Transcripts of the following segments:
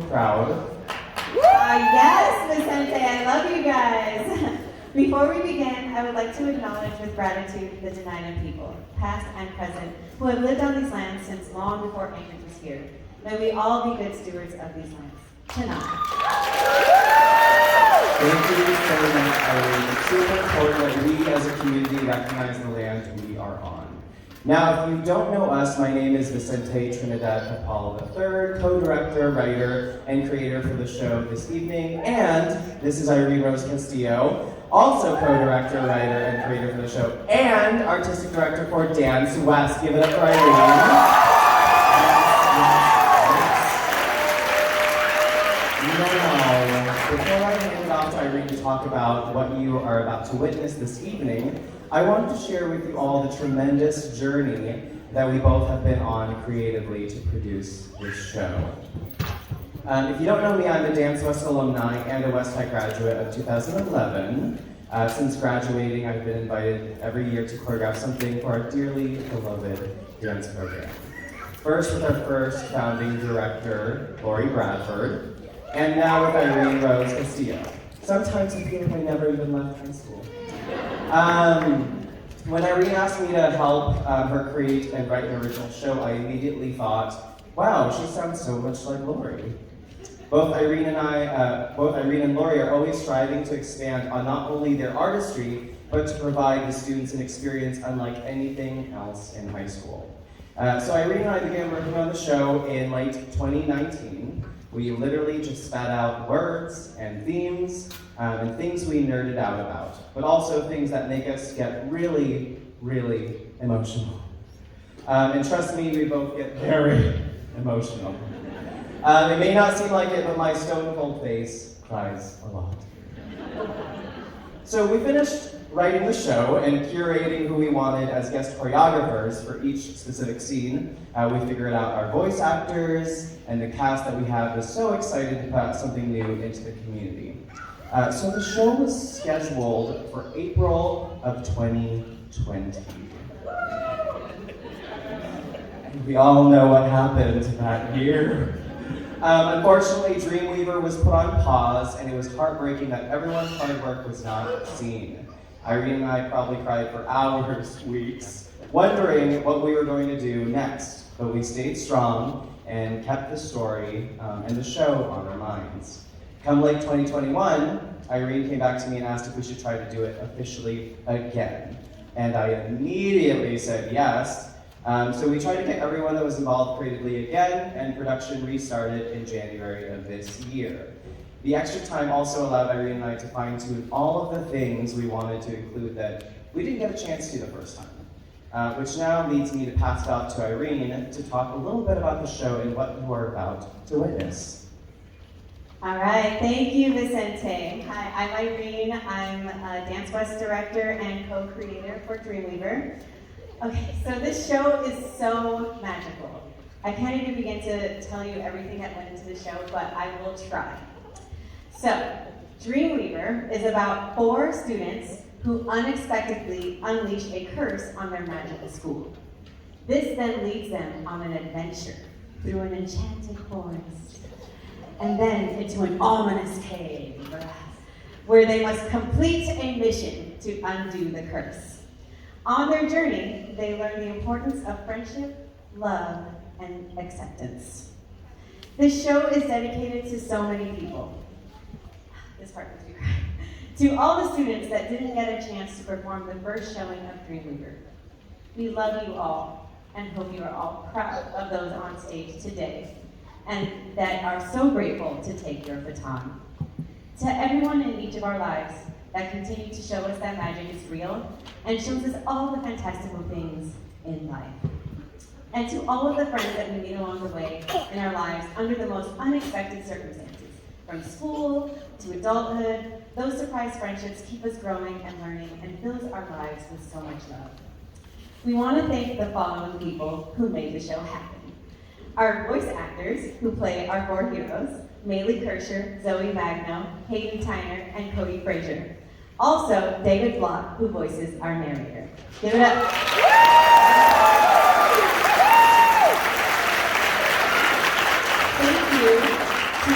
crowd. Yes, Vicente, I love you guys. Before we begin, I would like to acknowledge with gratitude the Dena'ina people, past and present, who have lived on these lands since long before Anchorage was here. May we all be good stewards of these lands. Tonight. Thank you so much, Irene. It's super important that we as a community recognize the land we are on. Now, if you don't know us, my name is Vicente Trinidad Capal III, co-director, writer, and creator for the show this evening. And this is Irene Rose Castillo, also co-director, writer, and creator for the show, and artistic director for Dance West. Give it up for Irene. Now, before I hand it off to Irene to talk about what you are about to witness this evening, I wanted to share with you all the tremendous journey that we both have been on creatively to produce this show. If you don't know me, I'm a Dance West alumni and a West High graduate of 2011. Since graduating, I've been invited every year to choreograph something for our dearly beloved dance program. First with our first founding director, Lori Bradford, and now with Irene Rose Castillo. Sometimes I feel like I never even left high school. When Irene asked me to help her create and write an original show, I immediately thought, wow, she sounds so much like Lori. Both Irene and Lori are always striving to expand on not only their artistry, but to provide the students an experience unlike anything else in high school. So Irene and I began working on the show in late 2019. We literally just spat out words and themes and things we nerded out about, but also things that make us get really, really emotional. And trust me, we both get very emotional. It may not seem like it, but my stone cold face cries a lot. So we finished writing the show and curating who we wanted as guest choreographers for each specific scene. We figured out our voice actors, and the cast that we had was so excited to put out something new into the community. So the show was scheduled for April of 2020. And we all know what happened that year. Unfortunately, Dreamweaver was put on pause, and it was heartbreaking that everyone's hard work was not seen. Irene and I probably cried for hours, weeks, wondering what we were going to do next, but we stayed strong and kept the story and the show on our minds. Come late 2021, Irene came back to me and asked if we should try to do it officially again. And I immediately said yes. So we tried to get everyone that was involved creatively again, and production restarted in January of this year. The extra time also allowed Irene and I to fine-tune all of the things we wanted to include that we didn't get a chance to the first time. Which now leads me to pass it off to Irene to talk a little bit about the show and what you are about to witness. All right, thank you, Vicente. Hi, I'm Irene. I'm a Dance West director and co-creator for Dreamweaver. Okay, so this show is so magical. I can't even begin to tell you everything that went into the show, but I will try. So, Dreamweaver is about 4 students who unexpectedly unleash a curse on their magical school. This then leads them on an adventure through an enchanted forest, and then into an ominous cave, where they must complete a mission to undo the curse. On their journey, they learn the importance of friendship, love, and acceptance. This show is dedicated to so many people. This part makes me cry. To all the students that didn't get a chance to perform the first showing of Dreamweaver. We love you all and hope you are all proud of those on stage today and that are so grateful to take your baton. To everyone in each of our lives that continue to show us that magic is real and shows us all the fantastical things in life. And to all of the friends that we meet along the way in our lives under the most unexpected circumstances, from school to adulthood, those surprise friendships keep us growing and learning and fills our lives with so much love. We want to thank the following people who made the show happen. Our voice actors who play our 4 heroes, Maylee Kirscher, Zoe Magno, Hayden Tyner, and Cody Frazier. Also, David Block, who voices our narrator. Give it up. Thank you to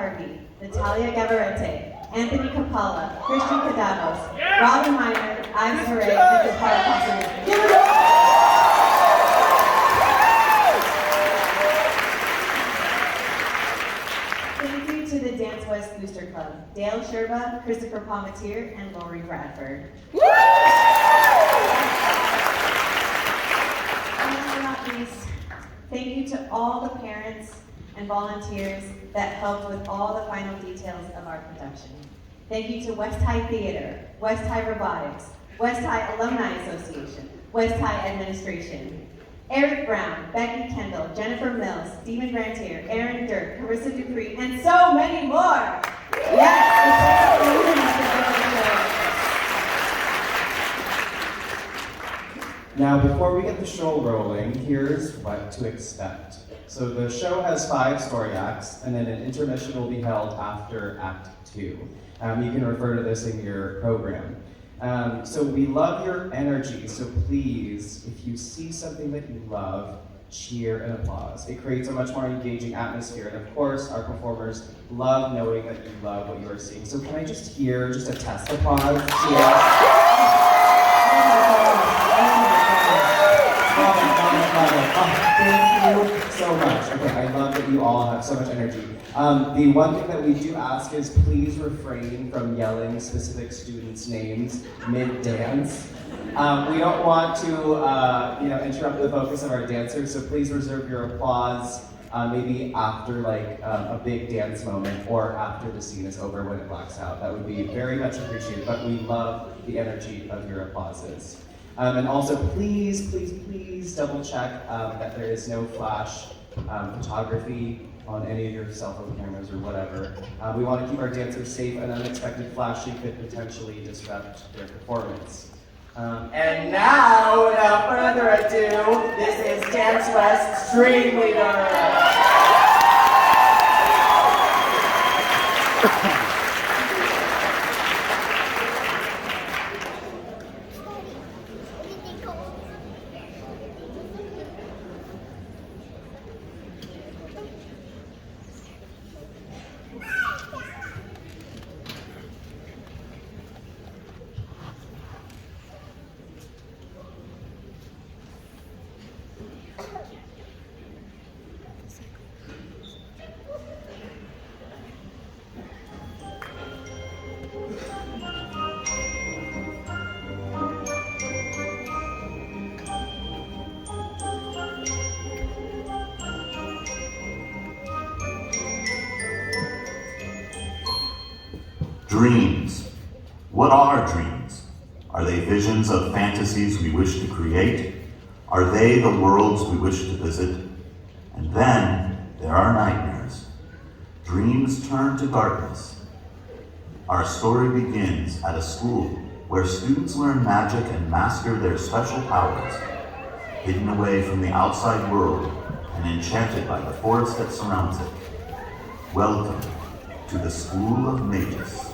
Harvey, Natalia Gavarete, Anthony Capalla, Christian Cadavos, Robin Miner, Ives Murray, and Jafar Passer. Give it up! Thank you to the Dance West Booster Club, Dale Sherba, Christopher Palmatier, and Lori Bradford. And last but not least, thank you to all the parents and volunteers that helped with all the final details of our production. Thank you to West High Theater, West High Robotics, West High Alumni Association, West High Administration, Eric Brown, Becky Kendall, Jennifer Mills, Stephen Grantier, Aaron Dirk, Carissa Dupree, and so many more. Now, before we get the show rolling, here's what to expect. So the show has 5 story acts, and then an intermission will be held after Act 2. You can refer to this in your program. So we love your energy, so please, if you see something that you love, cheer and applause. It creates a much more engaging atmosphere, and of course, our performers love knowing that you love what you are seeing. So can I just hear just a test applause? Thank you so much. Okay, I love that you all have so much energy. The one thing that we do ask is please refrain from yelling specific students' names mid-dance. We don't want to, interrupt the focus of our dancers, so please reserve your applause maybe after like a big dance moment or after the scene is over when it blacks out. That would be very much appreciated, but we love the energy of your applauses. And also, please, please, please double check that there is no flash photography on any of your cell phone cameras or whatever. We want to keep our dancers safe, and unexpected flashing could potentially disrupt their performance. And now, without further ado, this is Dance West's Dreamweaver. Dreams. What are dreams? Are they visions of fantasies we wish to create? Are they the worlds we wish to visit? And then there are nightmares. Dreams turn to darkness. Our story begins at a school where students learn magic and master their special powers, hidden away from the outside world and enchanted by the forest that surrounds it. Welcome to the School of Magus.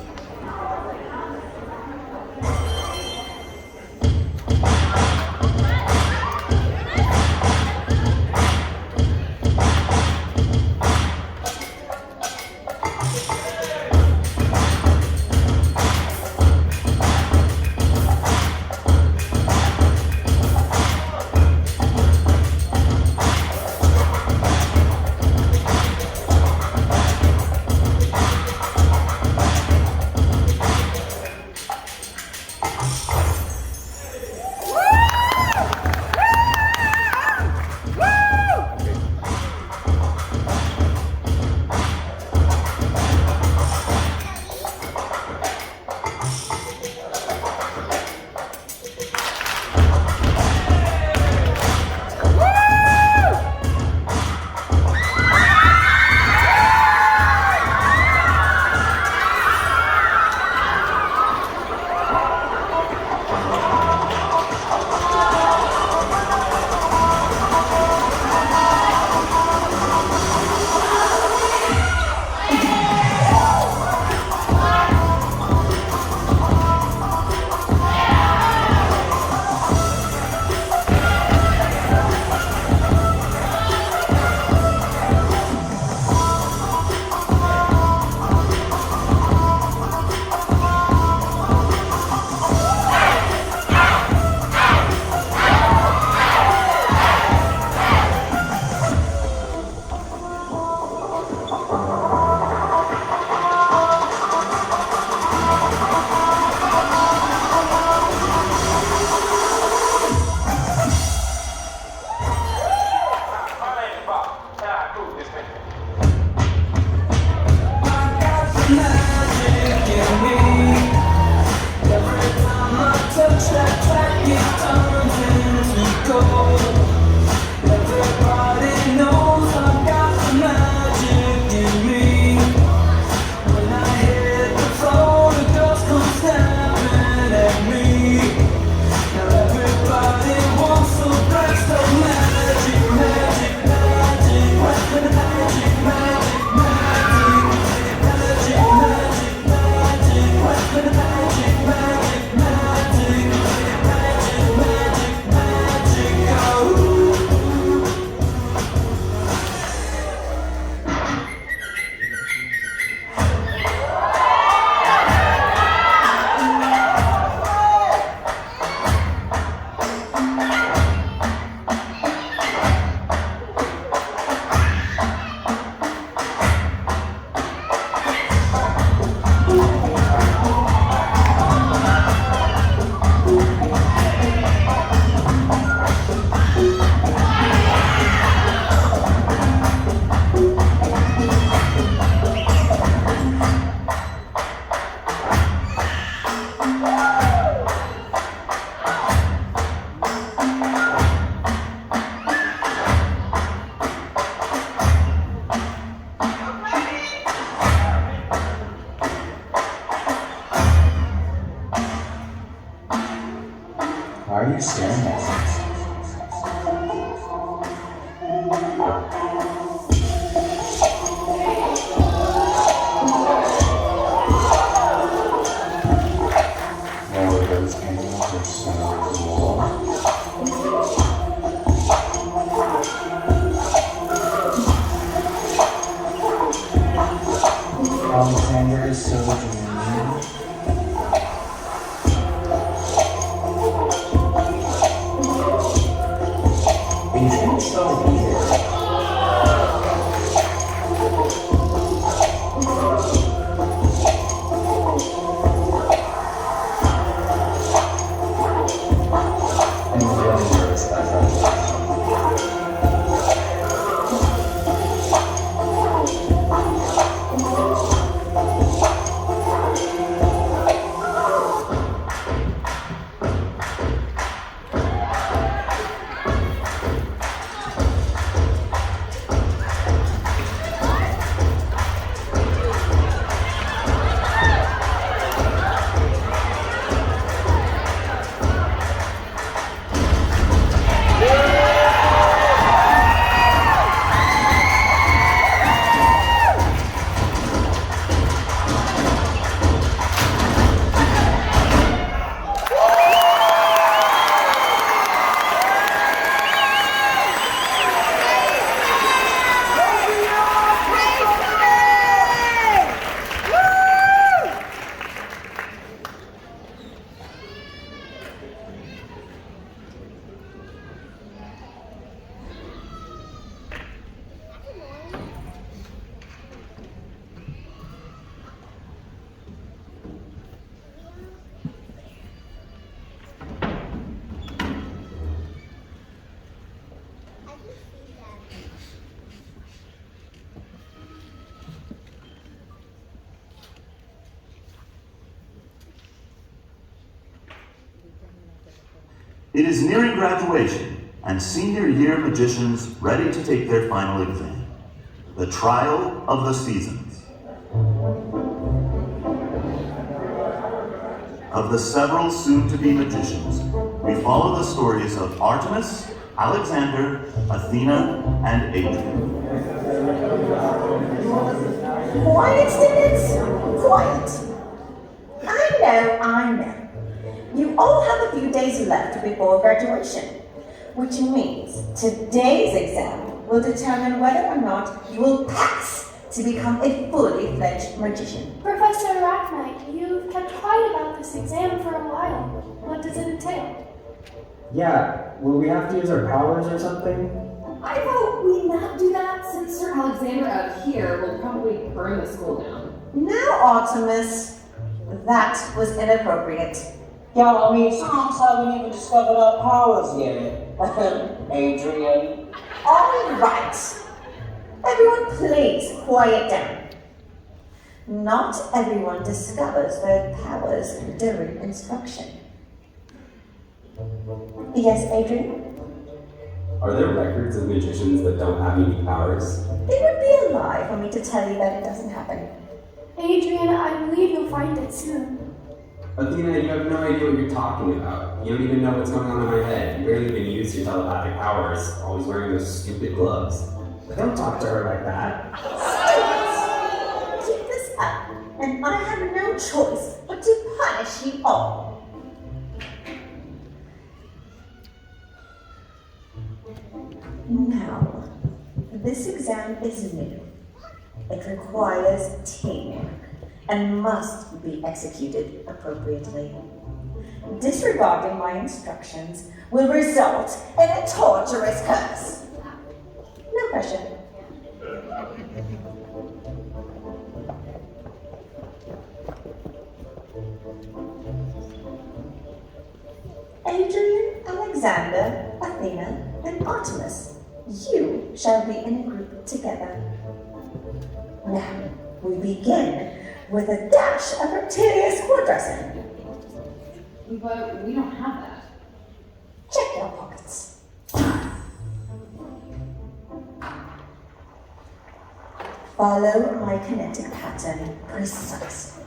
More of those animals are so cool. Alexander is so dreamy. Adrian's so weird. I'm really nervous about that. It is nearing graduation, and senior year magicians ready to take their final exam. The trial of the seasons. Of the several soon-to-be magicians, we follow the stories of Artemis, Alexander, Athena, and Adrian. Quiet, students! Quiet! I know. You all have a few days left before graduation, which means today's exam will determine whether or not you will pass to become a fully fledged magician. Professor Arachnite, you've kept quiet about this exam for a while. What does it entail? Yeah, will we have to use our powers or something? I vote we not do that since Sir Alexander out here will probably burn the school down. Now, Artemis, that was inappropriate. Yeah, I mean, Psalms haven't even discovered our powers yet. Adrian. All right. Everyone, please quiet down. Not everyone discovers their powers during instruction. Yes, Adrian? Are there records of magicians that don't have any powers? It would be a lie for me to tell you that it doesn't happen. Adrian, I believe you'll find it soon. Athena, you have no idea what you're talking about. You don't even know what's going on in my head. You barely even use your telepathic powers, always wearing those stupid gloves. Don't talk to her like that. Students, keep this up, and I have no choice but to punish you all. Now, this exam is new. It requires teamwork and must be executed appropriately. Disregarding my instructions will result in a torturous curse. No pressure. Adrian, Alexander, Athena, and Artemis, you shall be in a group together. Now, we begin with a dash of Arterius quadrasum. But we don't have that. Check your pockets. Follow my kinetic pattern precisely.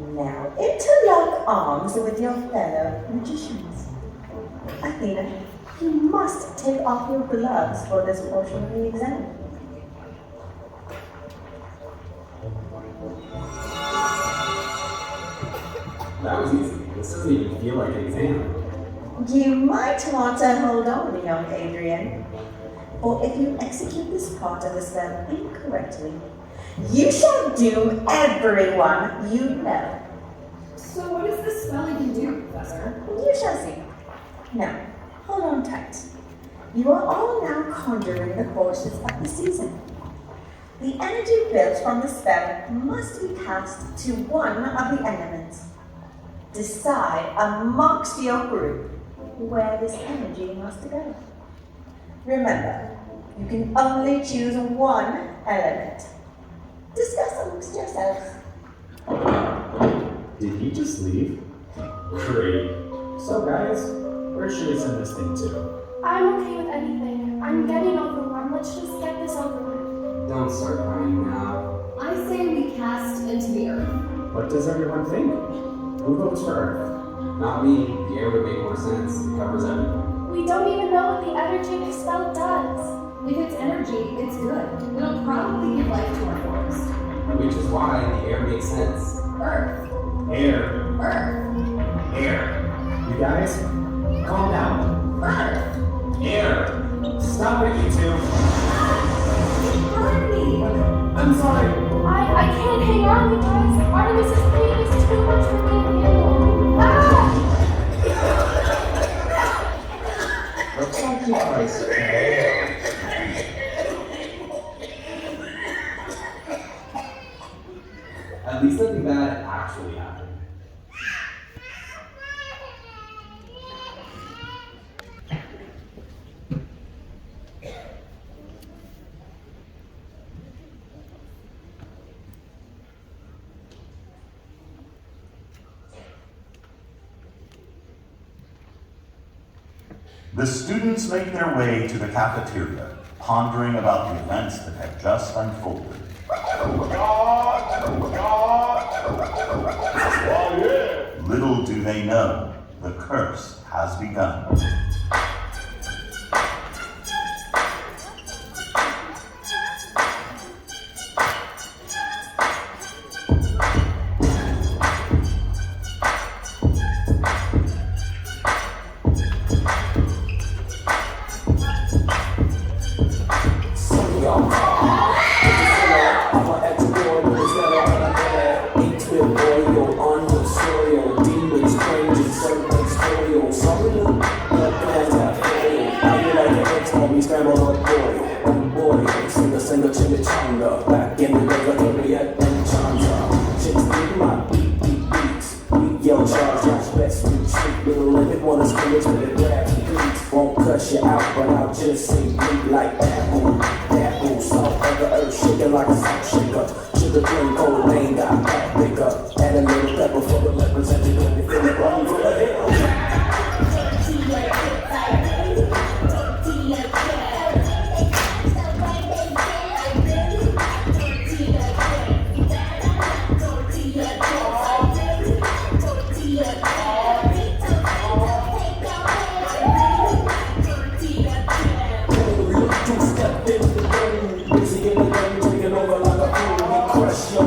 Now interlock arms with your fellow magicians. Athena, you must take off your gloves for this portion of the exam. That was easy. This doesn't even feel like an exam. You might want to hold on, young Adrian, for if you execute this part of the spell incorrectly, you shall doom everyone you know. So what does this spell even do, Professor? You shall see. Now, hold on tight. You are all now conjuring the horses of the season. The energy built from the spell must be passed to one of the elements. Decide amongst your group where this energy must go. Remember, you can only choose one element. Discuss amongst yourselves. Did he just leave? Great. So guys, where should we send this thing to? I'm okay with anything. I'm getting overwhelmed. Let's just get this over with. Don't start crying now. I say we cast into the earth. What does everyone think? Who votes for Earth? Not me. The air would make more sense. It covers everything. We don't even know what the energy of the spell does. If it's energy, it's good. It'll probably give life to our forest. Which is why the air makes sense. Earth. Air. Earth. Air. You guys, calm down. Earth. Air. Stop it, you two. Hurt me. I'm sorry. I can't hang on, you guys. Artemis's pain is too much for me to handle. Ah! Looks like you guys failed. At least nothing bad actually happened. The students make their way to the cafeteria, pondering about the events that have just unfolded. Little do they know, the curse has begun. Taking over like a fool, we crush your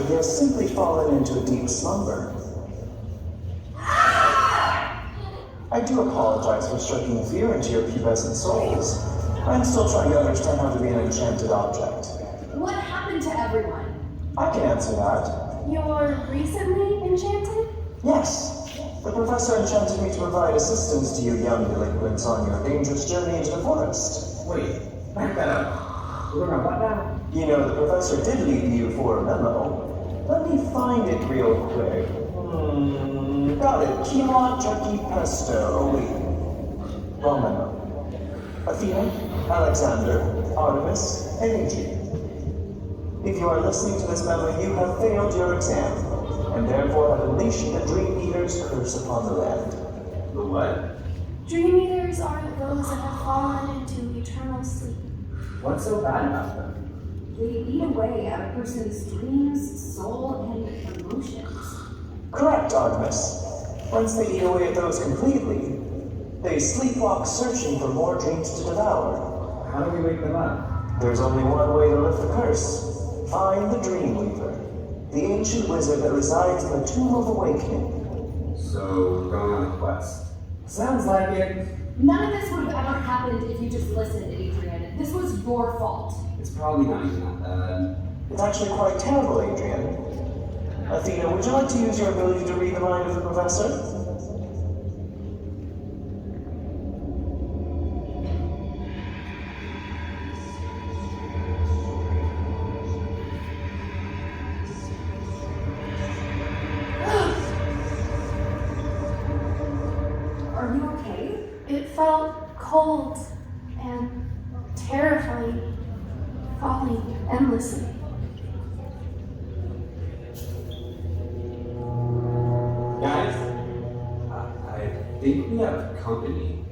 he has simply fallen into a deep slumber. I do apologize for striking fear into your pubescent souls. I'm still trying to understand how to be an enchanted object. What happened to everyone? I can answer that. You were recently enchanted? Yes. The professor enchanted me to provide assistance to you young delinquents on your dangerous journey into the forest. Wait, back that up. We're on what now? You know, the professor did leave you for a memo. Let me find it real quick. Got it. Quinoa, turkey, pesto. Oh, wait. Wrong memo. Athena, Alexander, Artemis, and Adrian. If you are listening to this memo, you have failed your exam, and therefore have unleashed the Dreamweaver's curse upon the land. The what? Dream eaters are those that have fallen into eternal sleep. What's so bad about them? They eat away at a person's dreams, soul, and emotions. Correct, Artemis. Once they eat away at those completely, they sleepwalk searching for more dreams to devour. How do we wake them up? There's only one way to lift the curse. Find the Dreamweaver, the ancient wizard that resides in the Tomb of Awakening. So, we're going on a quest. Sounds like it. None of this would have ever happened if you just listened, Adrian. This was your fault. It's probably not even that bad. It's actually quite terrible, Adrian. Athena, would you like to use your ability to read the mind of the professor? Are you okay? It felt cold and terrifying, falling endlessly. Guys, I think we have company.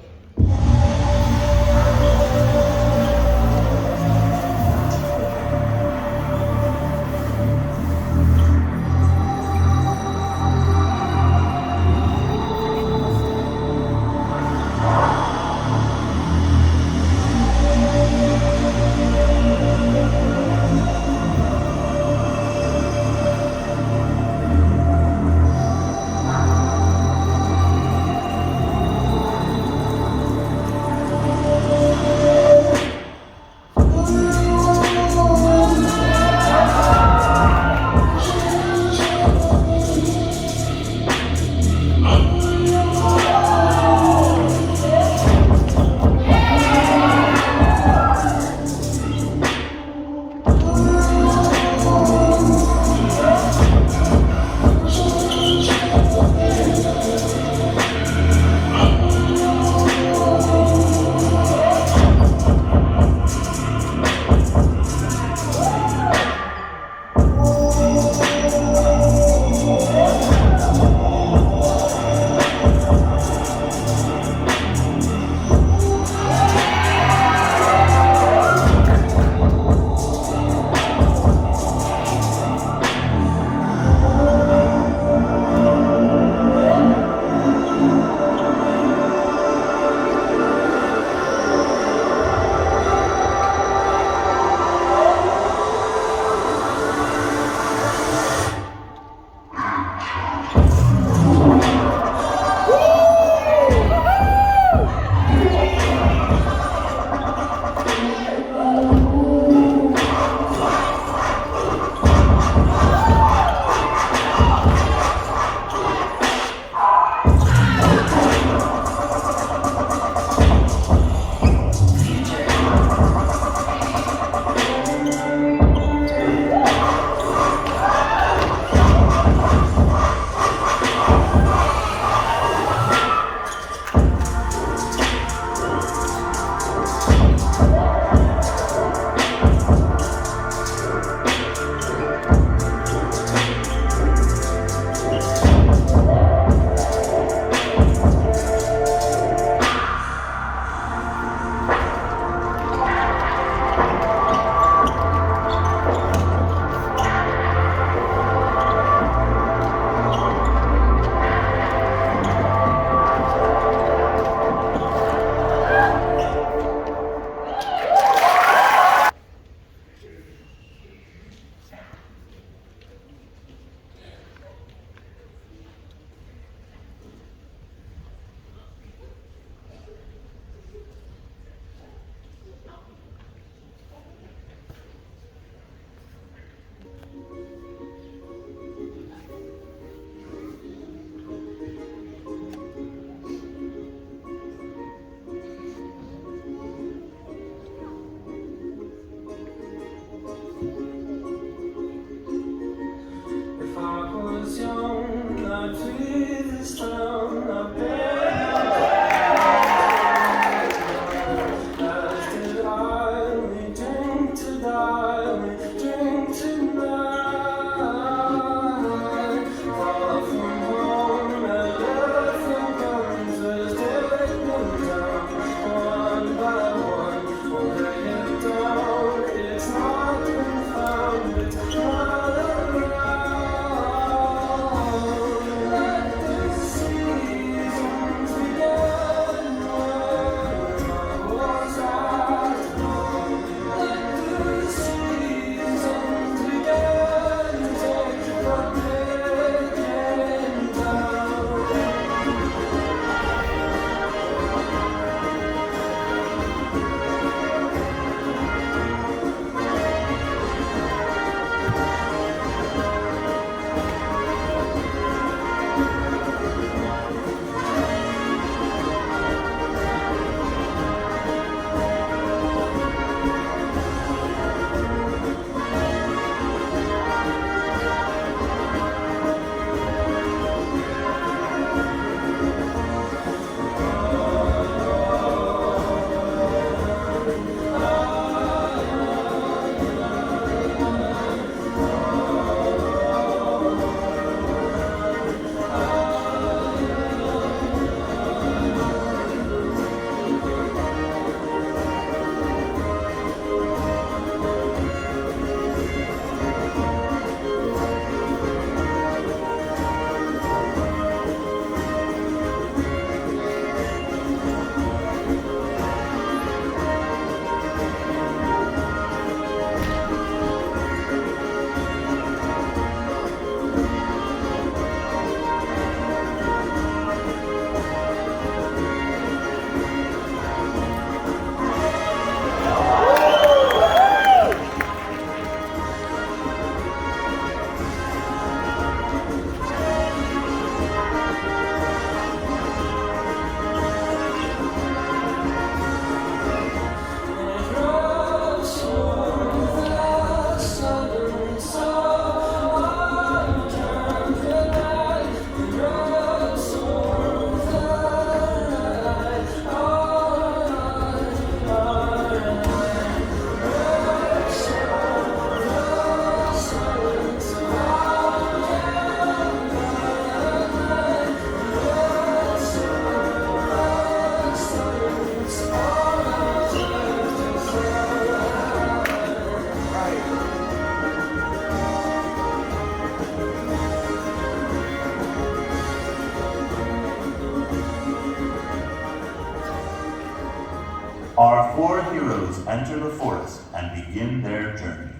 Our four heroes enter the forest and begin their journey.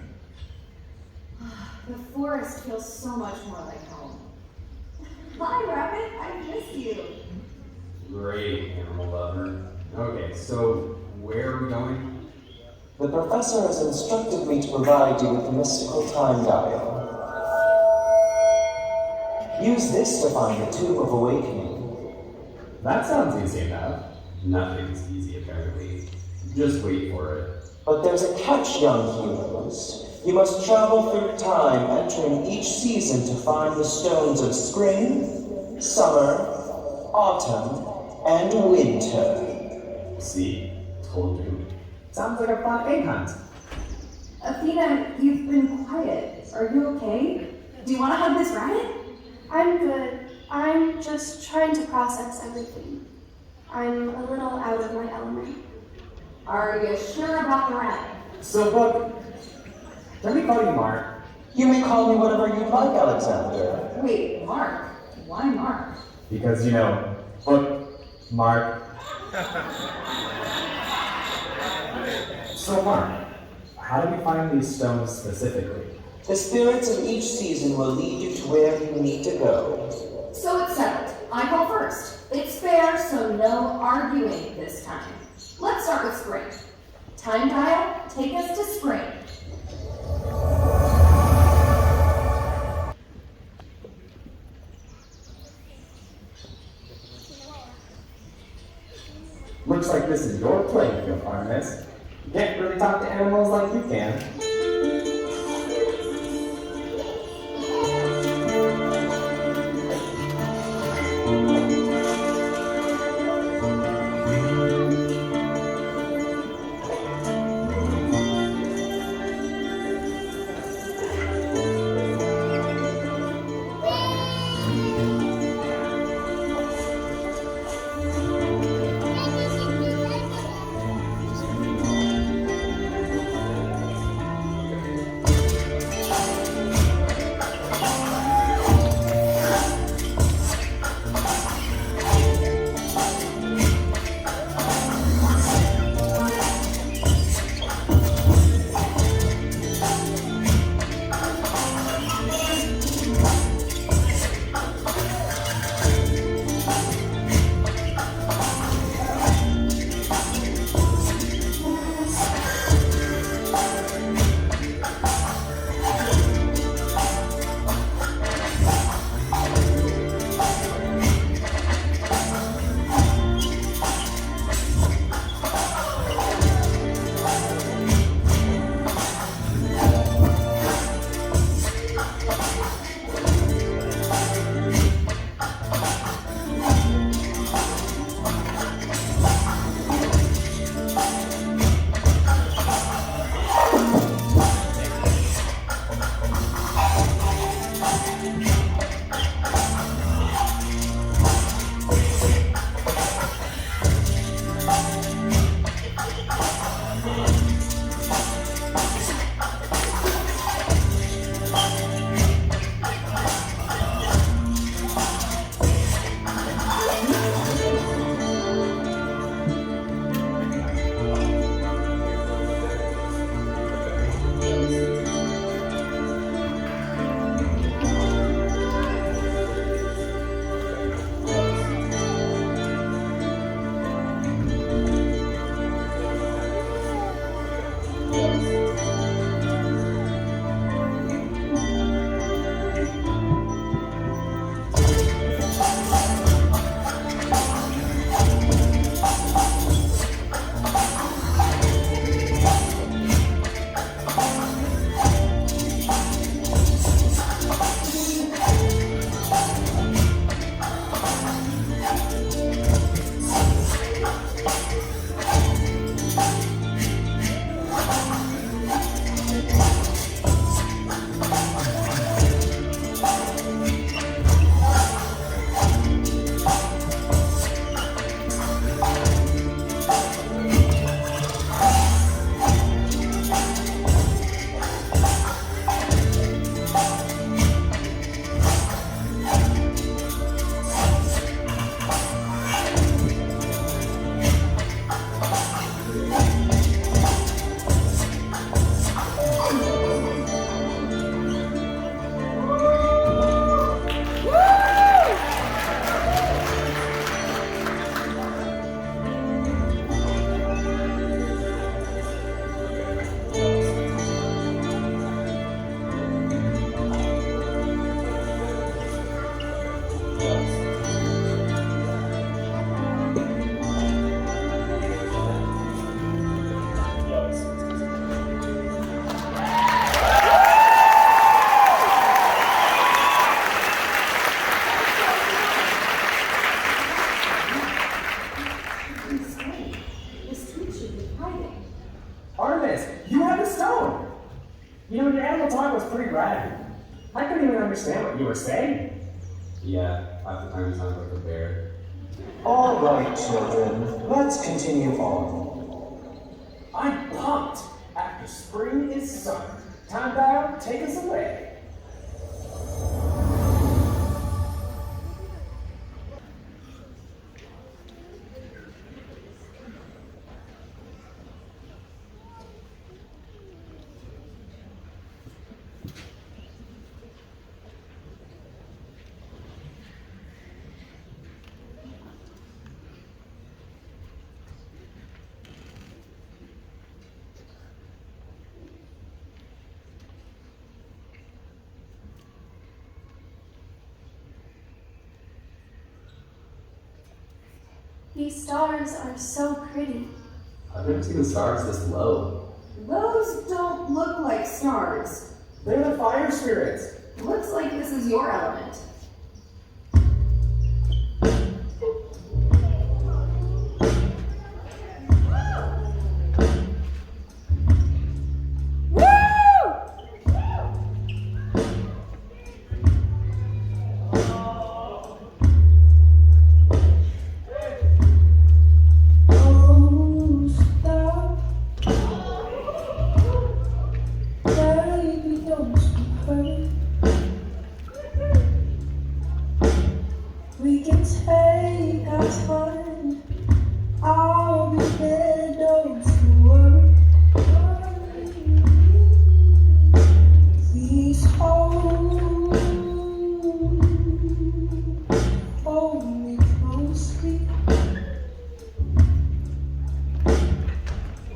The forest feels so much more like home. Hi, Rabbit. I missed you. Great, animal lover. Okay, so where are we going? The professor has instructed me to provide you with the mystical time dial. Use this to find the Tube of Awakening. That sounds easy enough. Nothing's easy, apparently. Just wait for it. But there's a catch, young heroes. You must travel through time, entering each season to find the stones of spring, summer, autumn, and winter. See? Told you. Sounds like a fun egg hunt. Athena, you've been quiet. Are you okay? Do you want to hug this rabbit? I'm good. I'm just trying to process everything. I'm a little out of my element. Are you sure about the rabbit? So, look, let me call you Mark. You may call me whatever you like, Alexander. Wait, Mark? Why Mark? Because, look, Mark. So, Mark, how do we find these stones specifically? The spirits of each season will lead you to where you need to go. So it's settled. I call first. It's fair, so no arguing this time. Let's start with spring. Time dial, take us to spring. Looks like this is your playing field, Artemis. You can't really talk to animals like you can. were saying? Yeah, half the time you sound like a bear. All right, children, let's continue on. I'm pumped. After spring is summer. Time dial, take us away. These stars are so pretty. I've never seen the stars this low. Those don't look like stars. They're the fire spirits. Looks like this is your element. We can take our time. I'll be there, don't you worry. Please hold me closely.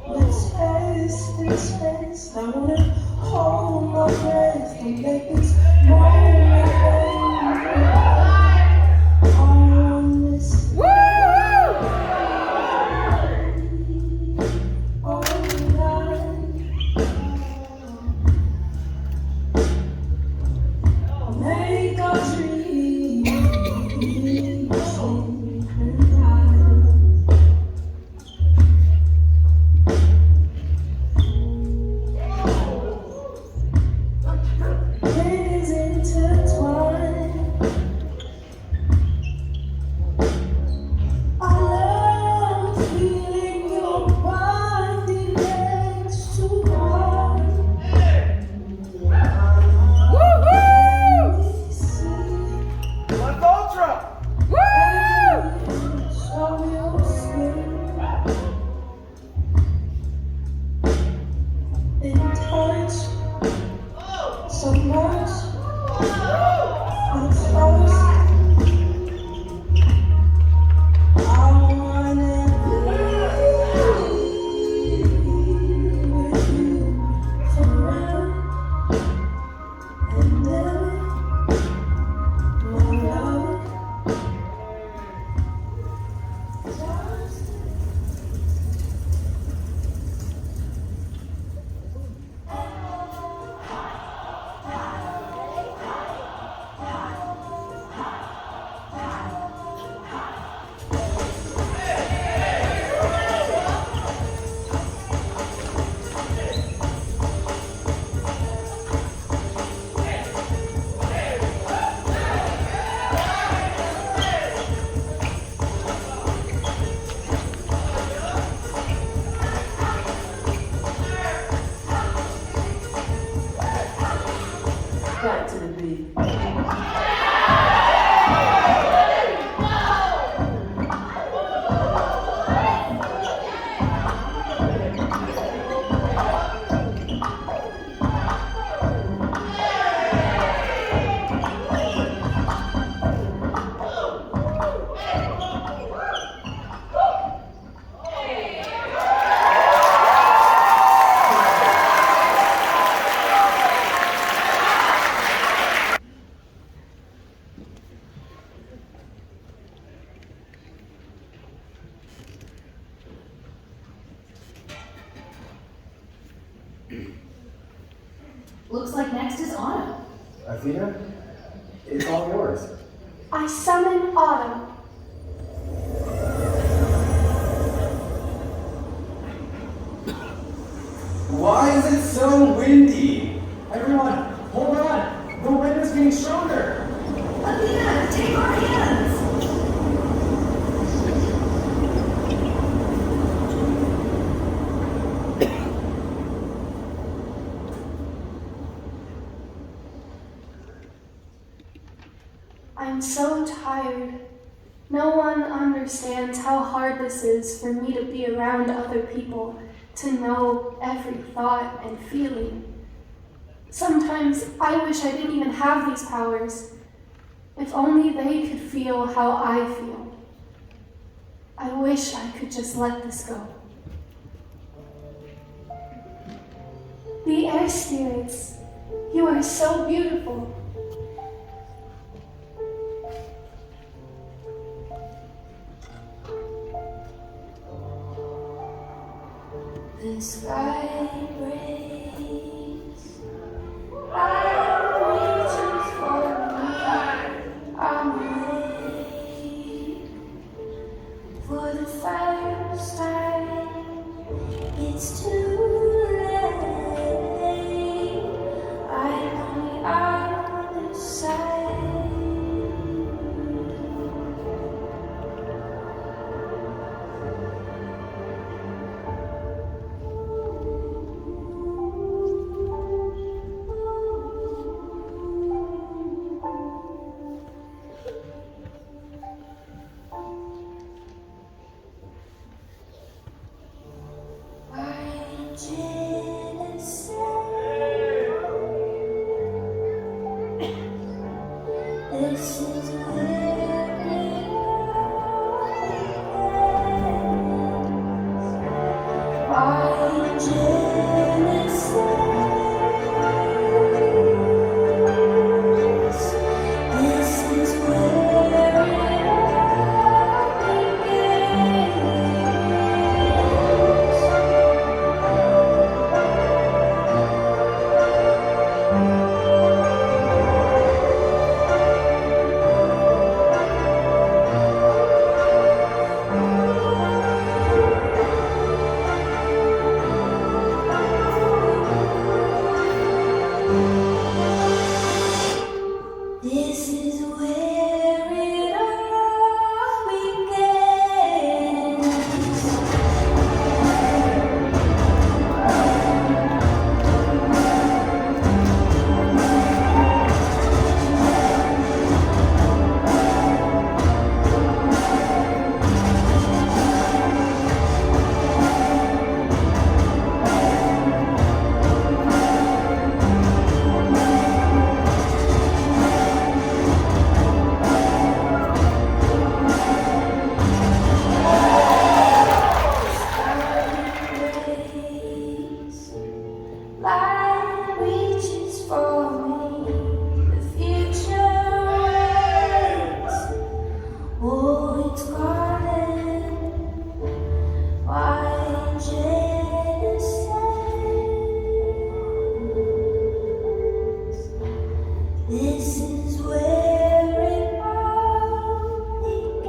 Let's taste this taste. I wanna hold my breath and make this moment end. Back to the beat. Looks like next is Autumn. Athena, it's all yours. I summon Autumn. Why is it so windy? Everyone, hold on. The wind is getting stronger. No one understands how hard this is for me to be around other people, to know every thought and feeling. Sometimes I wish I didn't even have these powers. If only they could feel how I feel. I wish I could just let this go. The air spirits, you are so beautiful. The sky breaks, light reaches for me. I'm awake for the first time. It's too late. I'm on the other side. This is where it all begins. My genesis. This is where it all begins. This is where it all begins. Light reaches for me, the future waits. Oh, it's garden, my genesis. This is where it all begins.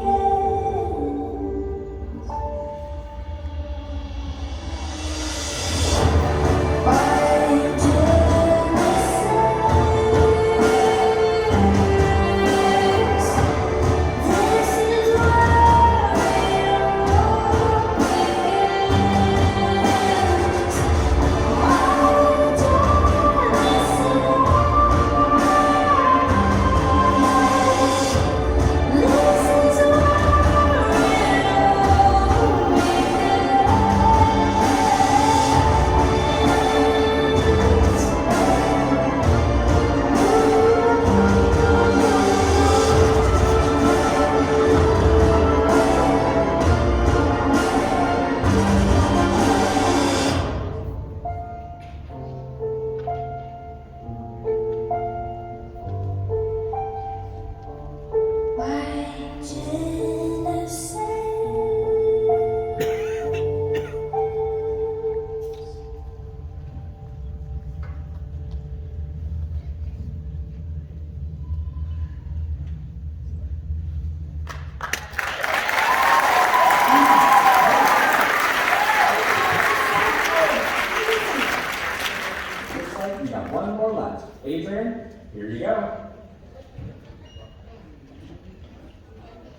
Looks like we got one more left. Adrian, here you go.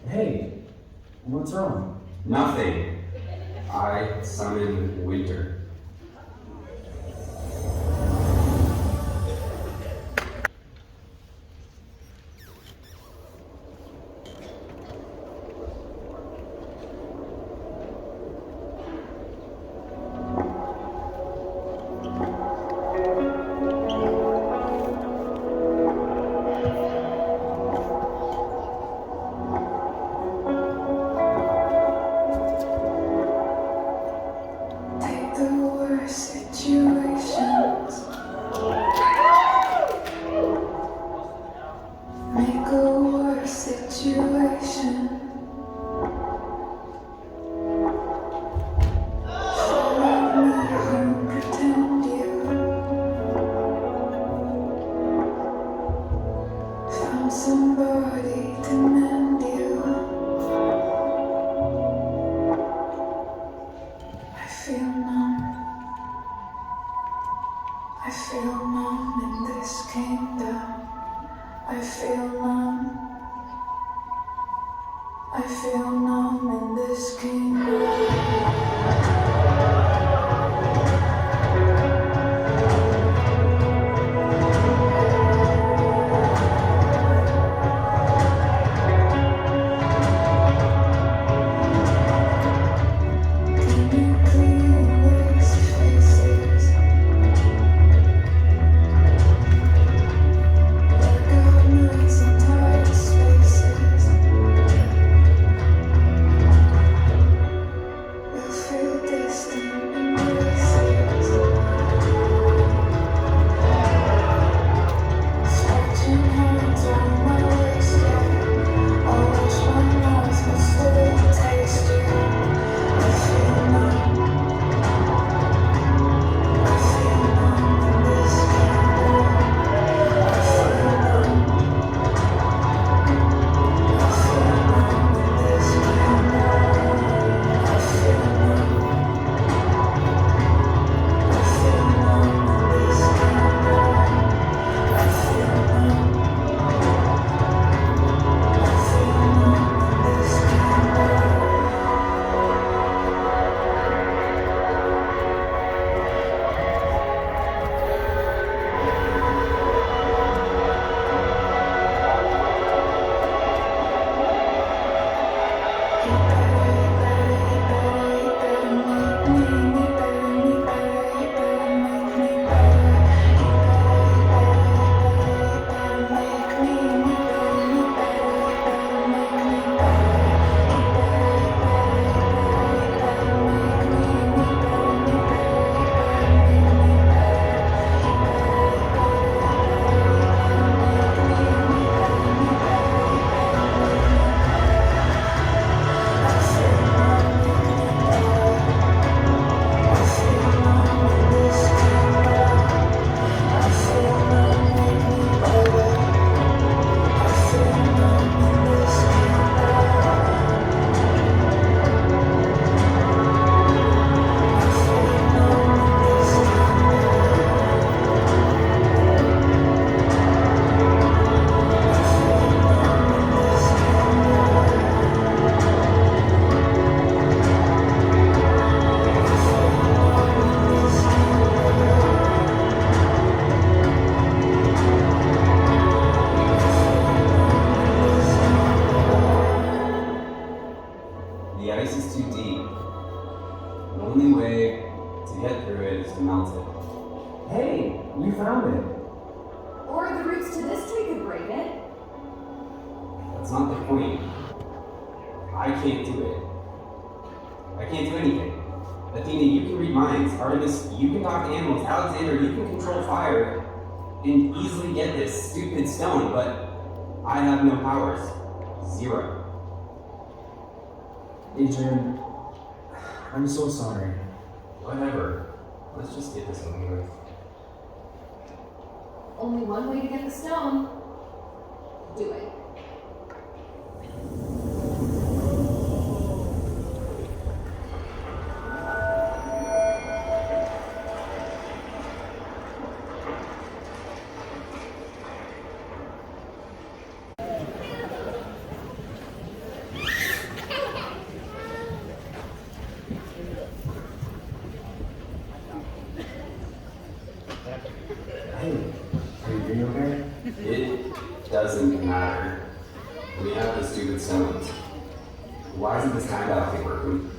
Hey, what's wrong? Nothing. I summon winter. situation. Pretend you found somebody to mend you. I feel numb. I feel numb in this kingdom. I feel numb. I feel numb in this kingdom. The ice is too deep. The only way to get through it is to melt it. Hey, you found it. Or the roots to this tree could break it. That's not the point. I can't do it. I can't do anything. Athena, you can read minds. Artemis, you can talk to animals. Alexander, you can control fire and easily get this stupid stone, but I have no powers. Zero. Adrian, I'm so sorry. Whatever. Let's just get this over with. Only one way to get the stone. Do it. Hey, are you doing okay? It doesn't matter. We have the stupid stones. Why isn't this handout thing working?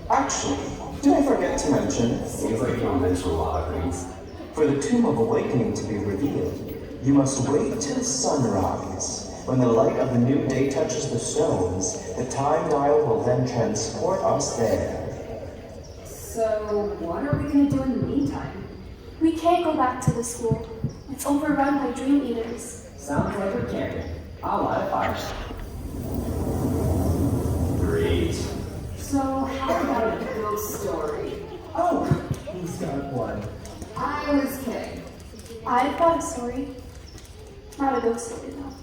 Actually, did I forget to mention? Seems like you don't mention a lot of things. For the Tomb of Awakening to be revealed, you must wait till sunrise. When the light of the new day touches the stones, the time dial will then transport us there. So, what are we gonna do in the meantime? We can't go back to the school. It's overrun by dream eaters. Sounds like we're camping. I'll light a fire. Great. So, how about a ghost story? Oh, he's got one. I was kidding. I've got a story. Not a ghost story, though.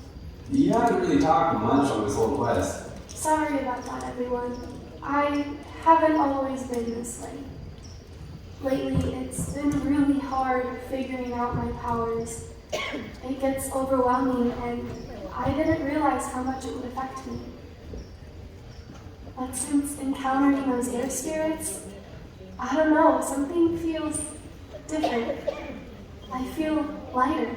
You haven't really talked much on this whole quest. Sorry about that, everyone. I haven't always been this way. Lately, it's been really hard figuring out my powers. It gets overwhelming, and I didn't realize how much it would affect me. But since encountering those air spirits, I don't know, something feels different. I feel lighter.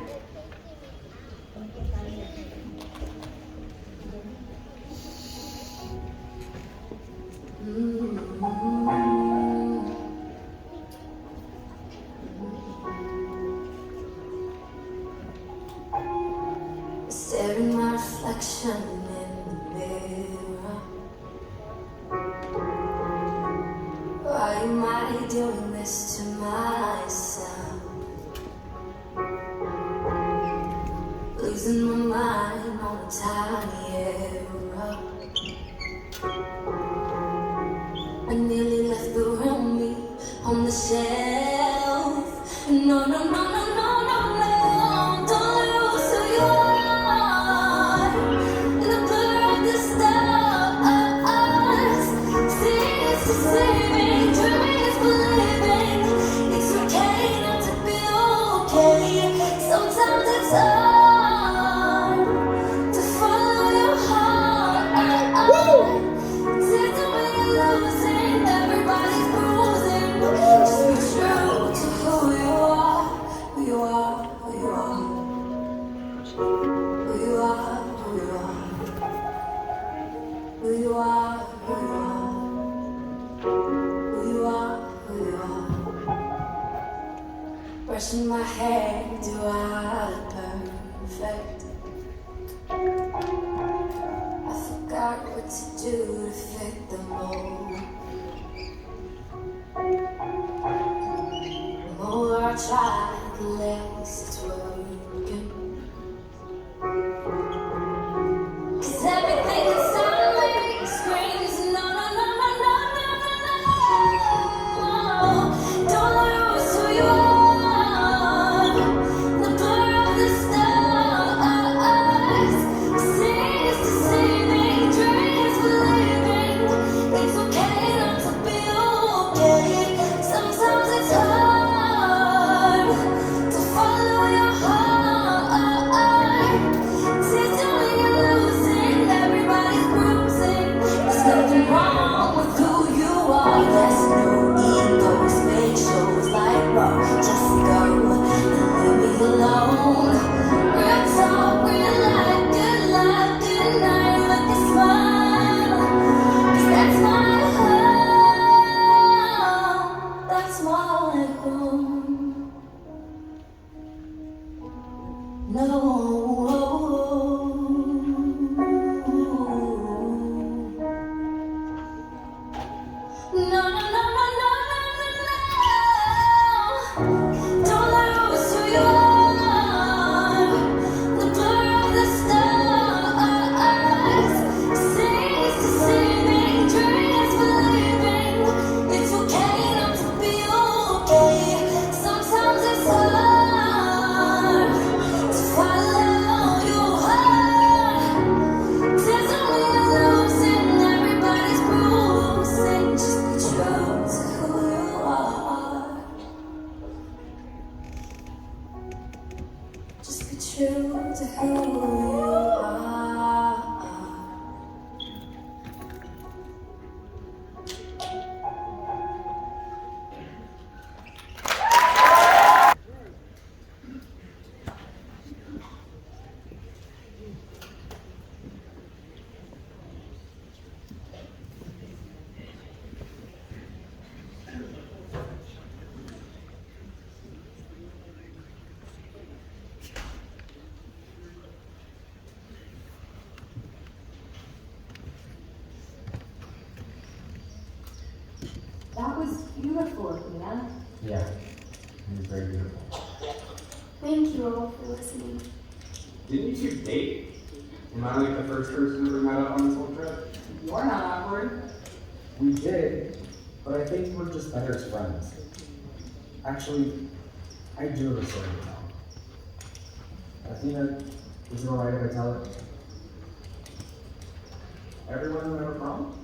Staring my reflection in the mirror. Why am I doing this to myself? Losing my mind on a tiny error. I nearly left the remedy on the shelf. No, no, no, no, no, no, no. Don't lose who you are. In the blur of the stars, seeing is deceiving, dreaming is believing. It's okay not to be okay. Sometimes it's hard to follow your heart. Tears when you're losing, everybody's bruising. Just be true to who you are, who you are, who you are. Who you are, who you are. Who you are, who you are. Who you are, who you are. Brushing my hair, do I look perfect? I forgot what to do to fit the mold. The more I try, the less it's working. 'Cause everything inside me screams no, no, no, no, no, no, no, no. Don't lose who you are. The blur of the stars. Seeing is deceiving, dreaming is believing. It's okay not to be okay. Sometimes it's hard to follow your heart. Tears when you're losing, everybody's bruising. There's nothing wrong with who you are. There's no egos, fake shows like rock. Just go and leave me alone. Real talk, real life, good night with a smile. 'Cause that's my home. That's my home. No. No, no, no, no, no, no, no, no. Don't lose who you are. The blur of the stars. Seeing is deceiving, dreaming is believing. It's okay not to be okay. Sometimes it's hard to follow your heart. Tears when you're losing, everybody's bruising. Just be true to who you are. Just be true to who you are. That was beautiful, Athena. Yeah, it was very beautiful. Thank you all for listening. Didn't you two date? Am I like the first person to bring that up on this whole trip? You're not awkward. We did, but I think we're just better as friends. Actually, I do have a story to tell. Athena, is it alright if I tell it? Everyone remember prom?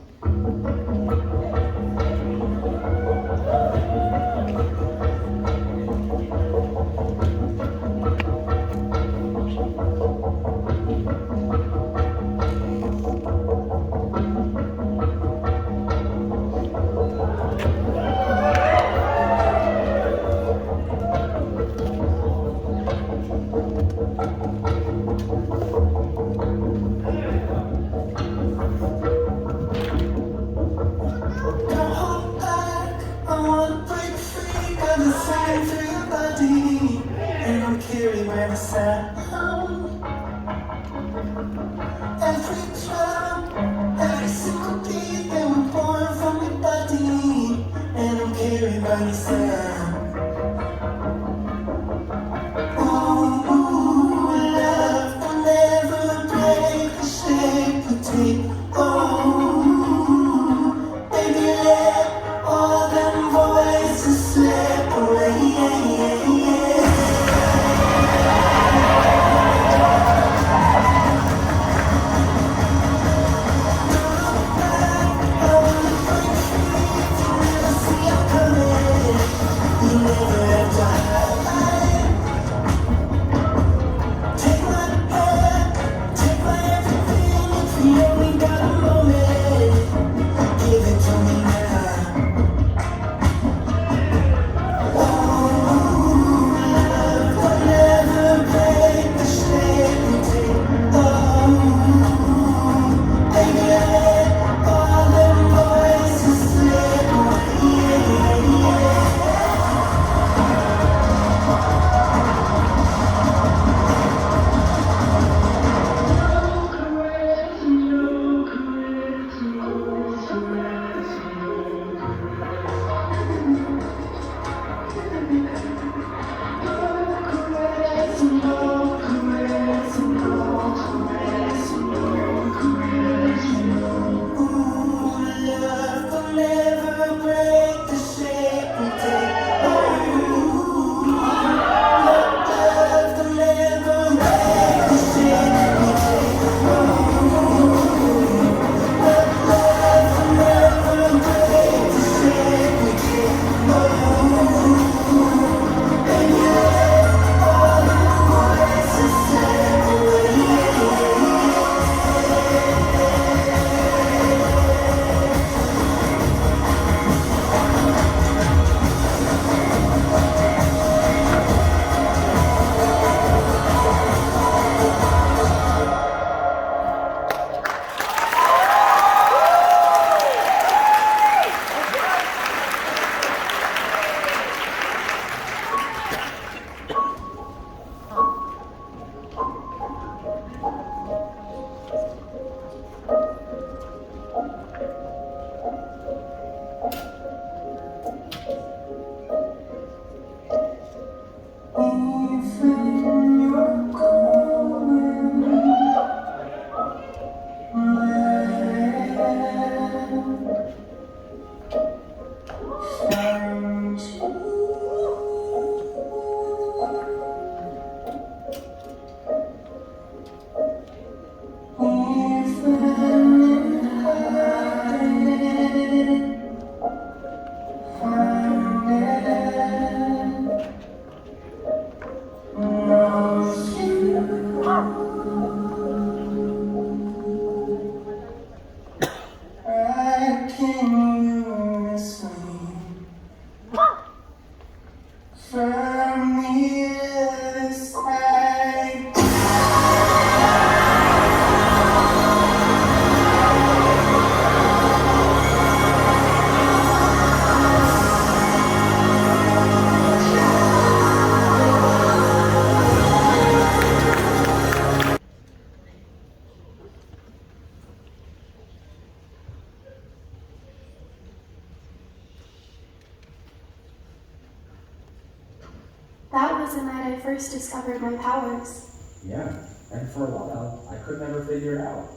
That was the night I first discovered my powers. Yeah, And for a while, I could never figure it out.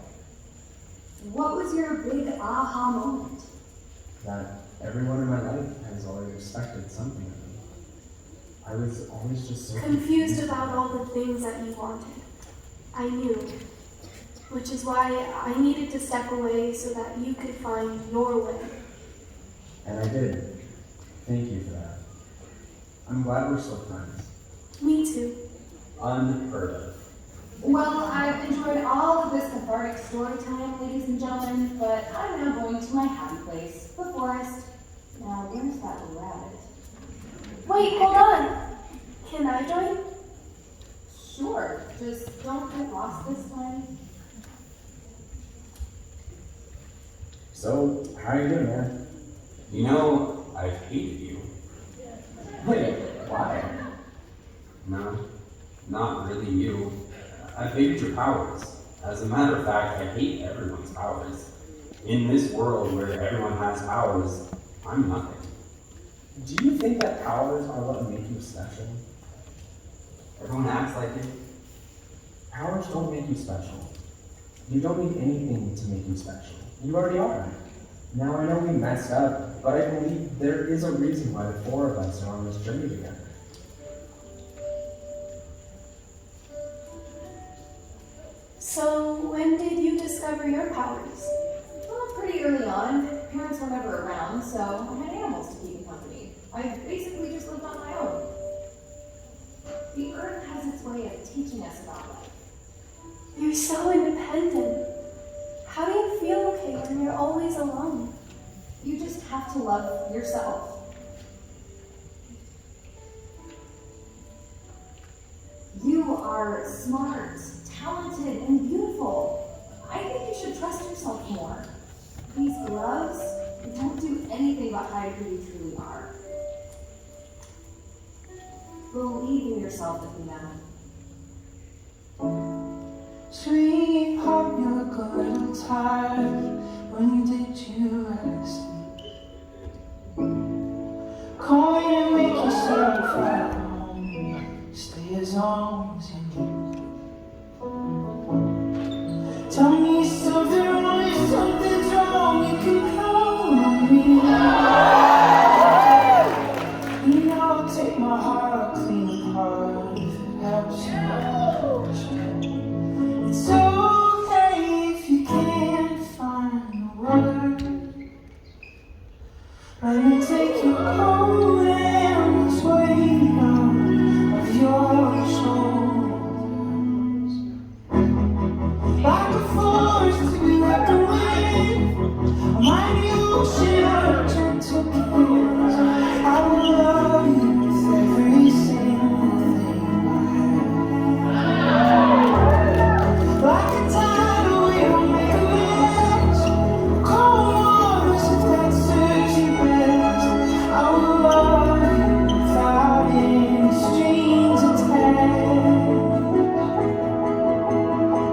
What was your big aha moment? That everyone in my life has always expected something of me. I was always just so Confused about all the things that you wanted. I knew. Which is why I needed to step away so that you could find your way. And I did. Thank you for that. I'm glad we're still friends. Me too. Unheard of. Well, I've enjoyed all of this cathartic story time, ladies and gentlemen, but I'm now going to my happy place, the forest. Now, where's that rabbit? Wait, hold on. Can I join? Sure, just don't get lost this time. So, how are you doing, man? You know, I've hated you. Wait, why? No, not really you. I've hated your powers. As a matter of fact, I hate everyone's powers. In this world where everyone has powers, I'm nothing. Do you think that powers are what make you special? Everyone acts like it. Powers don't make you special. You don't need anything to make you special. You already are. Now I know we messed up, but I believe there is a reason why the four of us are on this journey together. So, when did you discover your powers? Well, pretty early on. Parents were never around, so I had animals to keep me company. I basically just lived on my own. The earth has its way of teaching us about life. You're so independent. How do you feel okay when you're always alone? You just have to love yourself. You are smart, talented, and beautiful. I think you should trust yourself more. These gloves don't do anything but hide who you truly are. Believe in yourself if you know. Sweetheart, you look a little tired. When did you rest? Call me and make yourself at home. Stay as long as you need. Tell me something wrong, if something's wrong, you can count on me. You know I'll take my heart, clean apart if it helps you. It's okay if you can't find the word. Let me take your coat and this weight of your shoulders. Like a force to be like a wave, a mighty ocean of gentle kiss. I will love you with every single thing I have. Like a tidal wave, make a last. Cold waters if that serves you best. I will love you without any strings attached.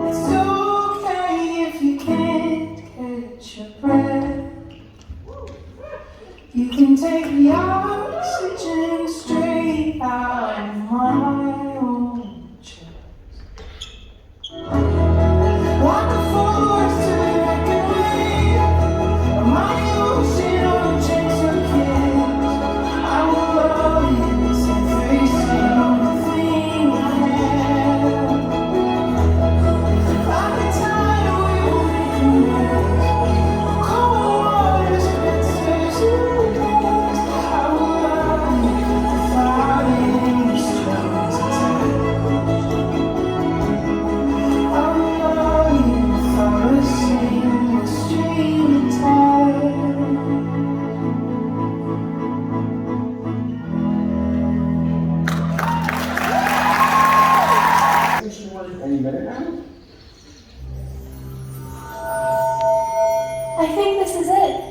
It's okay if you can't catch your breath. You can take the oxygen straight out of my own chest. Like a force to be reckoned with, a mighty ocean of gentle kiss. I will love you with every single thing I have. Like a tidal wave, make a mess. Cold waters, answers you best. I will love you without any strings attached. I will love you without a single string attached. It should work any minute now? I think this is it.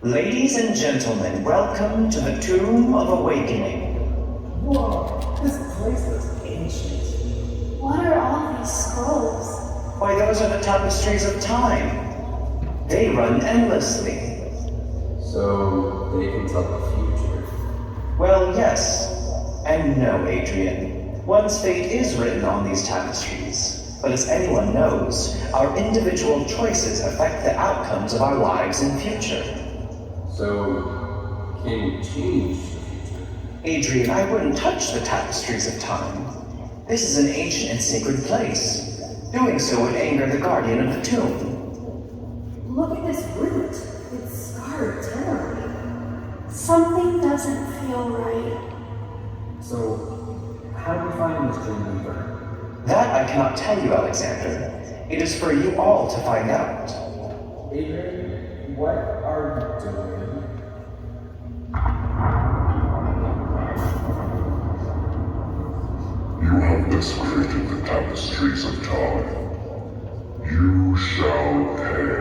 Ladies and gentlemen, welcome to the Tomb of Awakening. Whoa, this place looks ancient. What are all these scrolls? Why, those are the tapestries of time. They run endlessly. So they can tell the future. Well, yes and no, Adrian. One's fate is written on these tapestries, but as anyone knows, our individual choices affect the outcomes of our lives and future. So, can you change the future? Adrian, I wouldn't touch the tapestries of time. This is an ancient and sacred place. Doing so would anger the guardian of the tomb. Look at this root. It's scarred terribly. Something doesn't feel right. So, how do we find this Dreamweaver? That I cannot tell you, Alexander. It is for you all to find out. Adrian, what are you doing? You have desecrated the tapestries of time. You shall pay.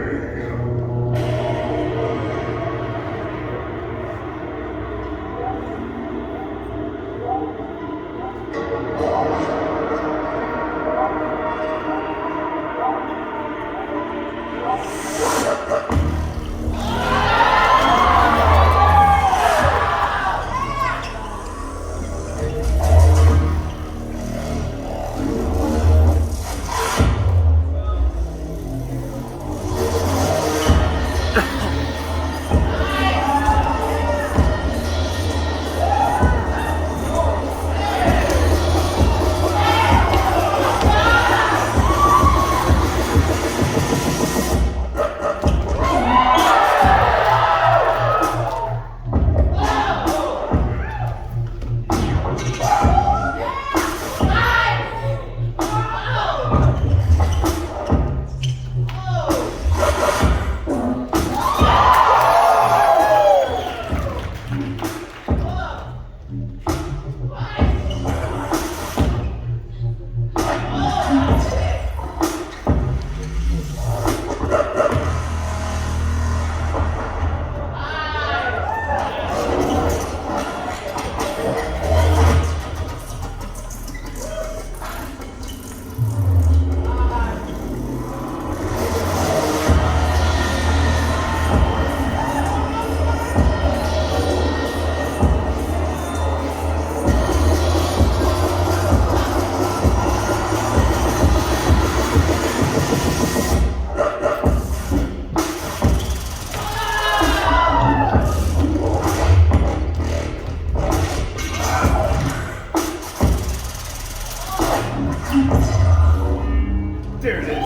There it is.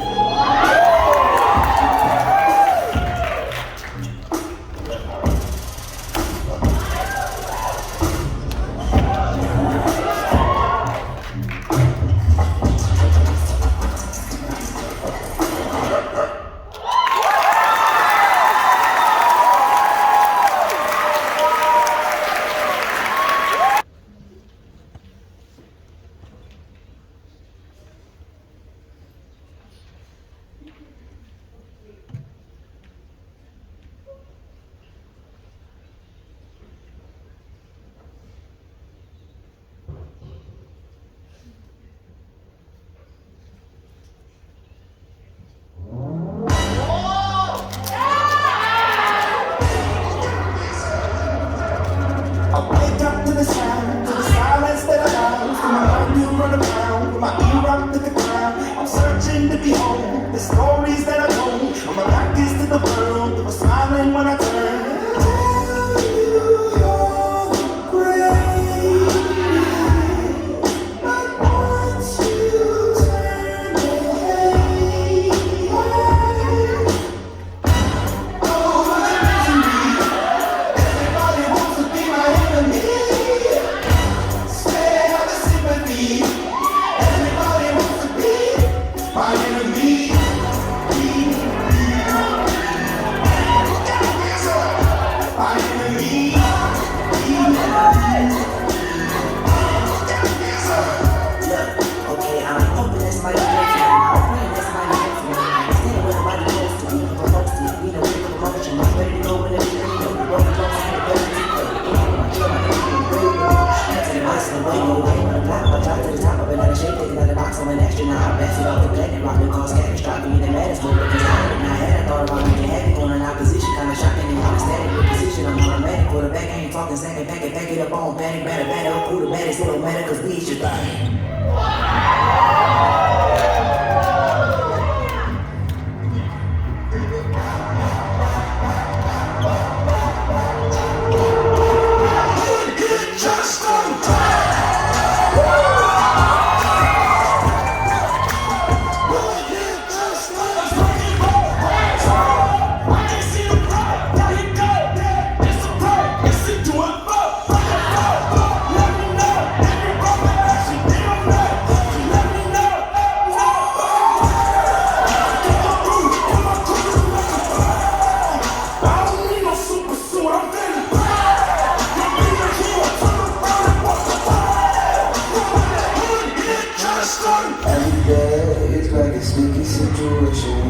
Every day it's like a sneaky situation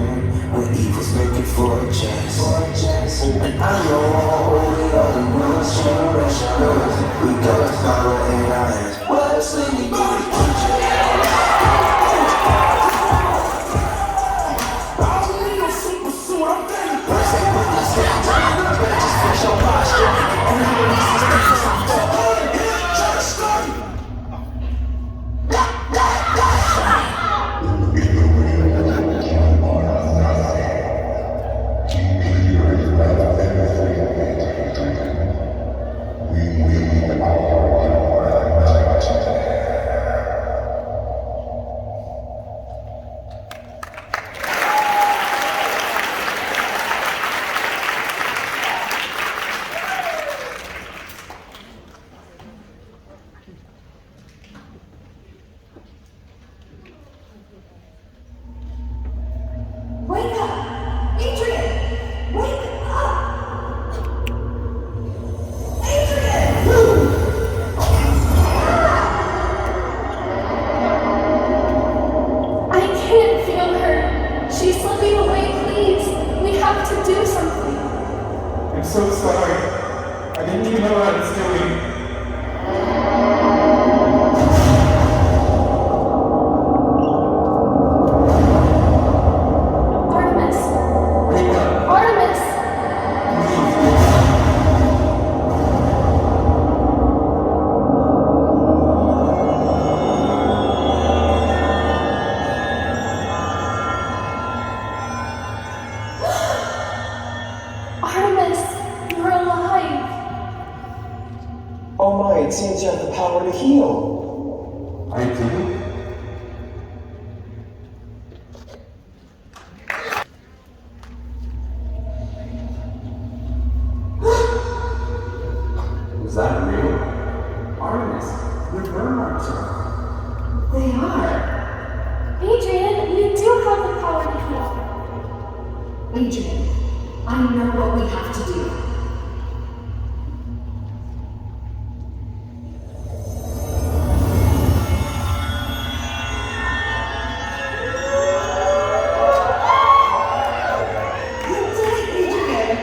where evil's looking for a chance. And I know we all the rules change. We got the power in our hands. What's in the Wake up! Adrian! Wake up! Adrian! I can't feel her. She's slipping away, please. We have to do something. I'm so sorry. I didn't even know what I was doing. Artemis! Artemis! Artemis, you're alive. Oh my, it seems you have the power to heal. I do? Was that real? Artemis, your burn marks are. They are. Adrian, you do have the power to heal. Adrian, I know what we have to do. You did it, Adrian!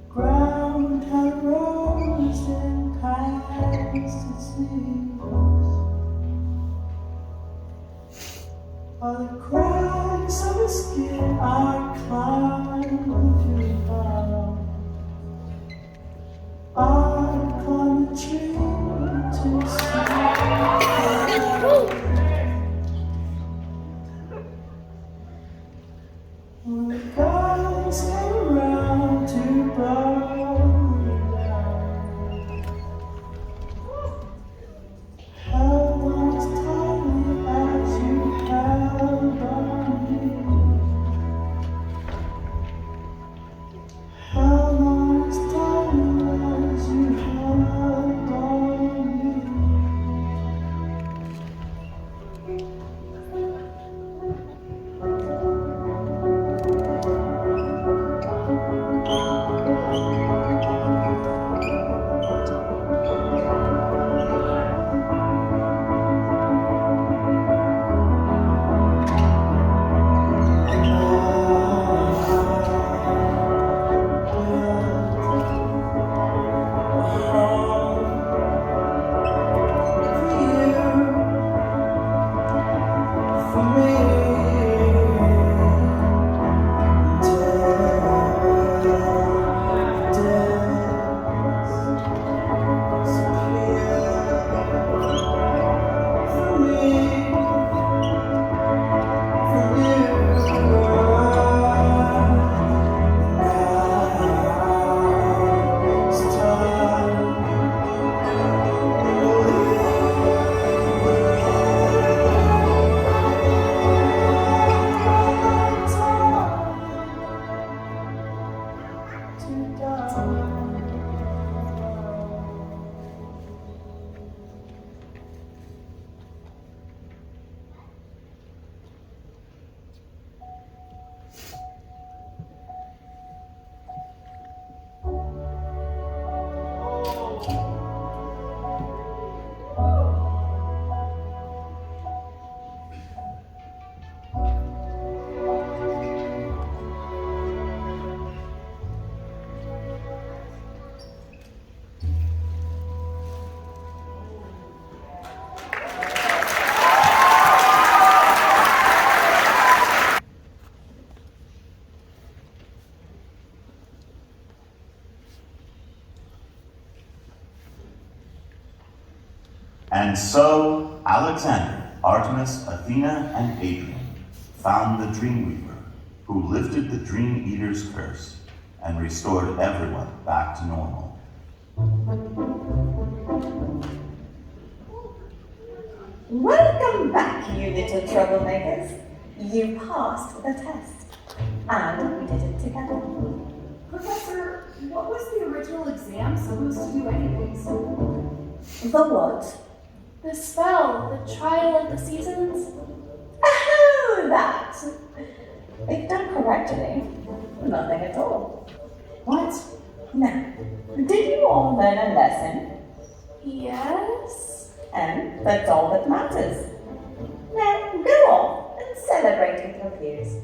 Ground had rose and passed its leaves. All the cracks of the skin I climbed to the bottom. I climbed the tree to see. When the guys came around to burn me down, held on as tightly as you held on me. And so Alexander, Artemis, Athena, and Adrian found the Dreamweaver, who lifted the Dream Eater's curse and restored everyone back to normal. Welcome back, you little troublemakers. You passed the test, and we did it together. Professor, what was the original exam supposed to do anyways? The what? The spell, the trial of the seasons. Oh, that! If done correctly, nothing at all. What? Now, did you all learn a lesson? Yes. And that's all that matters. Now, go off and celebrate with your peers.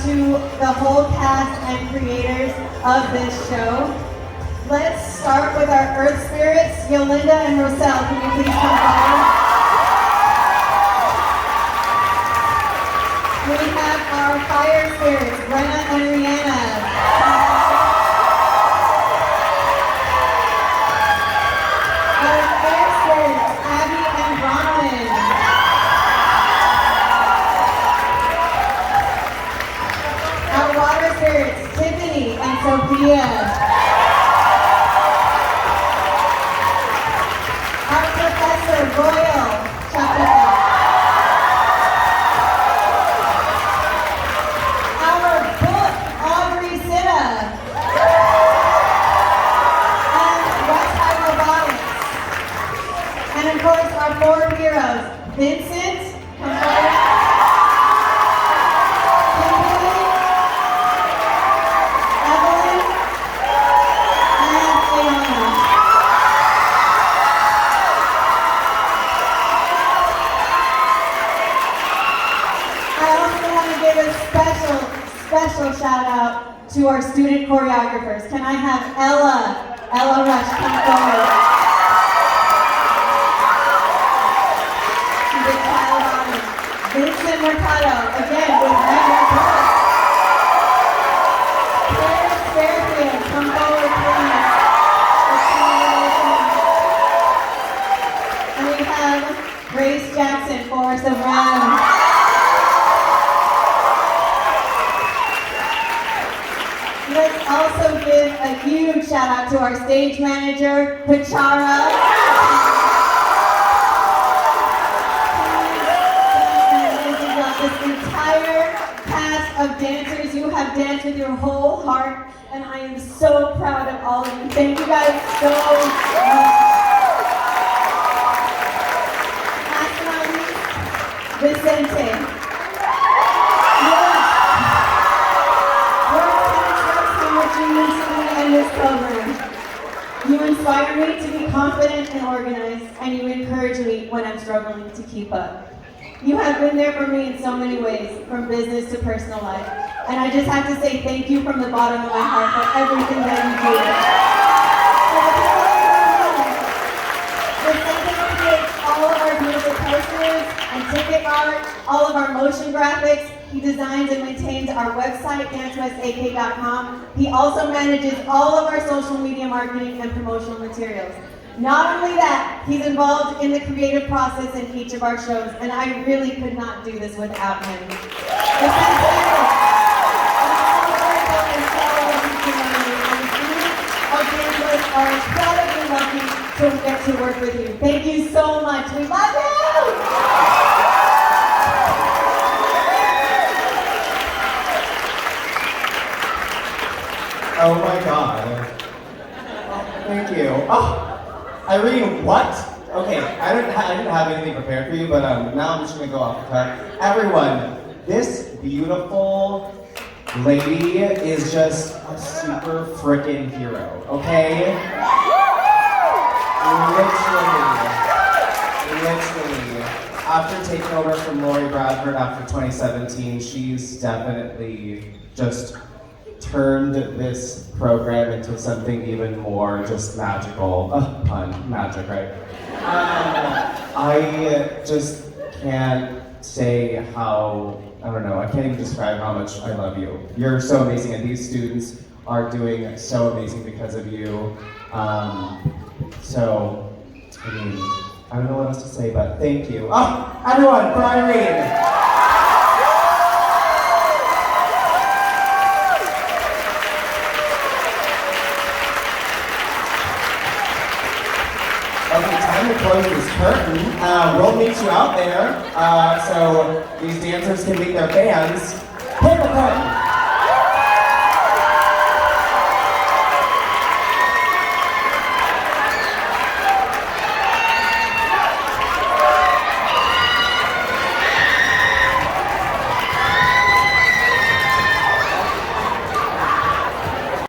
to the whole cast and creators of this show. Let's start with our Earth Spirits, Yolinda and Roselle. Can you please come forward? We have our Fire Spirits, Brenna and Rihanna. Our Air Spirits, Abby and Bronwyn. Our Water Spirits, Tiffany and Sophia. Our Professor Royal, Chapaka. Our Book, Audrey Sitta. And West High Robotics. And of course, our four heroes, Vincent, come forward. Kimberly, Evelyn, and Ayana. I also want to give a special shout out to our student choreographers. Can I have Ella Rush come forward? She's a child honor. Vincent Mercado, again with regular applause. Claire Fairfield, come forward please. And we have Grace Jackson, Force of Ram. Let's also give a huge shout out to our stage manager, Pachara. This entire cast of dancers, you have danced with your whole heart, and I am so proud of all of you. Thank you guys so much. Last but not least, Vicente. And this program. You inspire me to be confident and organized, and you encourage me when I'm struggling to keep up. You have been there for me in so many ways, from business to personal life, and I just have to say thank you from the bottom of my heart for everything that you do. Vicente creates all of our beautiful posters and ticket art, all of our motion graphics. He designs and maintains our website, dancewestak.com. He also manages all of our social media marketing and promotional materials. Not only that, he's involved in the creative process in each of our shows, and I really could not do this without him. Our dancers are incredibly lucky to get to work with you. Thank you so much. We love you! Oh my god. Oh, thank you. Oh, Irene, what? Okay, I didn't have anything prepared for you, but now I'm just gonna go off the cuff. Everyone, this beautiful lady is just a super frickin' hero, okay? Literally. After taking over from Lori Bradford after 2017, she's definitely just turned this program into something even more just magical. Pun, magic, right? I just can't say how, I don't know, I can't even describe how much I love you. You're so amazing, and these students are doing so amazing because of you. So, I mean, I don't know what else to say, but thank you. Oh, everyone, for Irene! Okay, time to close this curtain. We'll meet you out there, so these dancers can meet their fans. Hit the curtain!